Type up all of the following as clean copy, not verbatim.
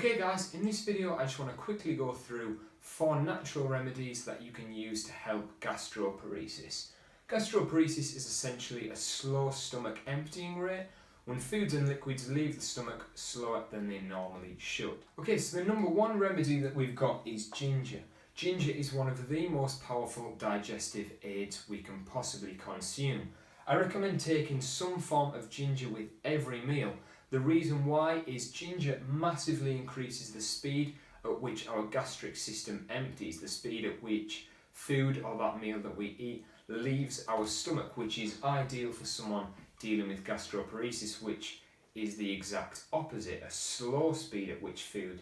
Okay guys, in this video I just want to quickly go through 4 natural remedies that you can use to help gastroparesis. Gastroparesis is essentially a slow stomach emptying rate when foods and liquids leave the stomach slower than they normally should. Okay, so the number 1 remedy that we've got is ginger. Ginger is one of the most powerful digestive aids we can possibly consume. I recommend taking some form of ginger with every meal. The reason why is ginger massively increases the speed at which our gastric system empties, the speed at which food or that meal that we eat leaves our stomach, which is ideal for someone dealing with gastroparesis, which is the exact opposite, a slow speed at which food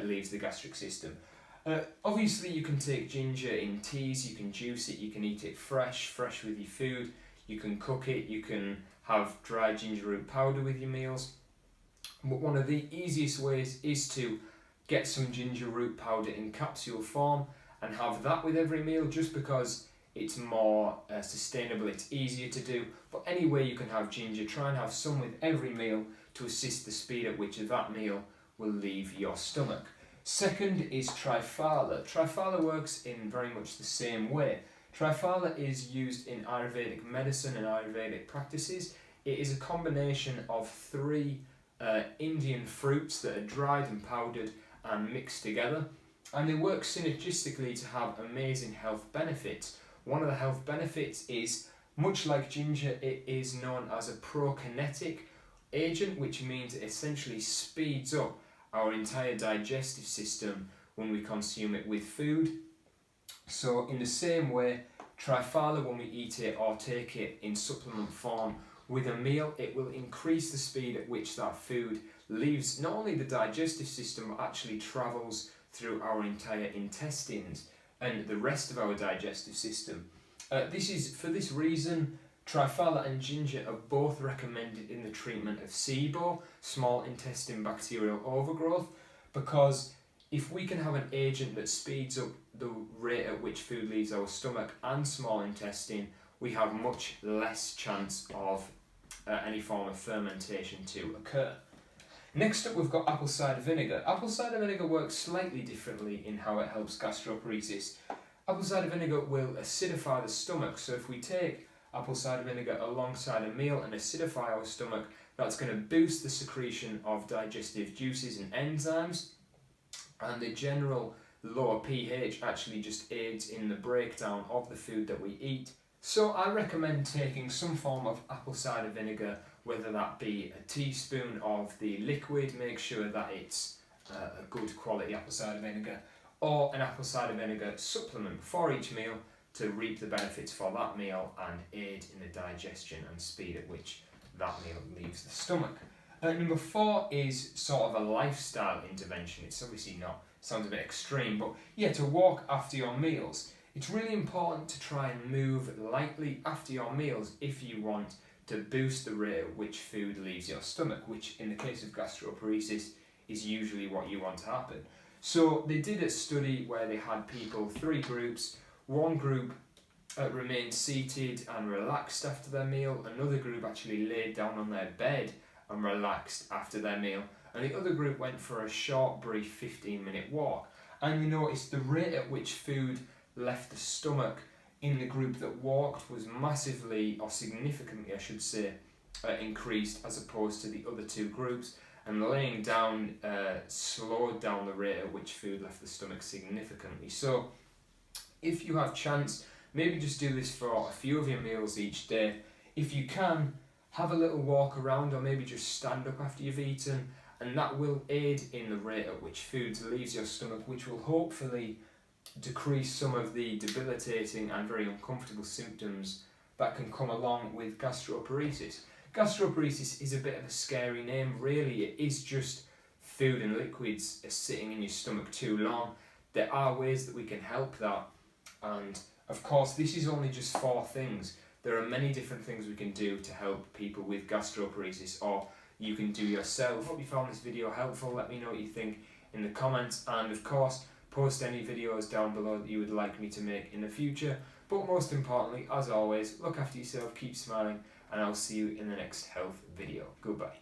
leaves the gastric system. Obviously you can take ginger in teas, you can juice it, you can eat it fresh with your food, you can cook it, you can have dry ginger root powder with your meals. But one of the easiest ways is to get some ginger root powder in capsule form and have that with every meal, just because it's more sustainable, it's easier to do. But any way you can have ginger, try and have some with every meal to assist the speed at which that meal will leave your stomach. Second is triphala. Triphala works in very much the same way. Triphala is used in Ayurvedic medicine and Ayurvedic practices. It is a combination of 3 Indian fruits that are dried and powdered and mixed together, and they work synergistically to have amazing health benefits. One of the health benefits is, much like ginger, it is known as a prokinetic agent, which means it essentially speeds up our entire digestive system when we consume it with food. So in the same way, triphala, when we eat it or take it in supplement form with a meal, it will increase the speed at which that food leaves not only the digestive system, but actually travels through our entire intestines and the rest of our digestive system. For this reason, triphala and ginger are both recommended in the treatment of SIBO, small intestine bacterial overgrowth, because if we can have an agent that speeds up the rate at which food leaves our stomach and small intestine, we have much less chance of any form of fermentation to occur. Next up, we've got apple cider vinegar. Apple cider vinegar works slightly differently in how it helps gastroparesis. Apple cider vinegar will acidify the stomach, so if we take apple cider vinegar alongside a meal and acidify our stomach, that's going to boost the secretion of digestive juices and enzymes, and the general lower pH actually just aids in the breakdown of the food that we eat. So I recommend taking some form of apple cider vinegar, whether that be a teaspoon of the liquid, make sure that it's a good quality apple cider vinegar, or an apple cider vinegar supplement before each meal to reap the benefits for that meal and aid in the digestion and speed at which that meal leaves the stomach. Number 4 is sort of a lifestyle intervention. It's obviously not, sounds a bit extreme, but yeah, to walk after your meals. It's really important to try and move lightly after your meals if you want to boost the rate at which food leaves your stomach, which in the case of gastroparesis is usually what you want to happen. So they did a study where they had people, 3 groups. One group remained seated and relaxed after their meal, another group actually laid down on their bed and relaxed after their meal, and the other group went for a short, brief 15-minute walk. And you notice the rate at which food left the stomach in the group that walked was massively, or significantly I should say, increased as opposed to the other 2 groups, and laying down slowed down the rate at which food left the stomach significantly. So if you have chance, maybe just do this for a few of your meals each day. If you can, have a little walk around, or maybe just stand up after you've eaten, and that will aid in the rate at which food leaves your stomach, which will hopefully decrease some of the debilitating and very uncomfortable symptoms that can come along with gastroparesis. Gastroparesis is a bit of a scary name, really. It is just food and liquids sitting in your stomach too long. There are ways that we can help that, and of course this is only just 4 things. There are many different things we can do to help people with gastroparesis, or you can do yourself. Hope you found this video helpful. Let me know what you think in the comments, and of course post any videos down below that you would like me to make in the future. But most importantly, as always, look after yourself, keep smiling, and I'll see you in the next health video. Goodbye.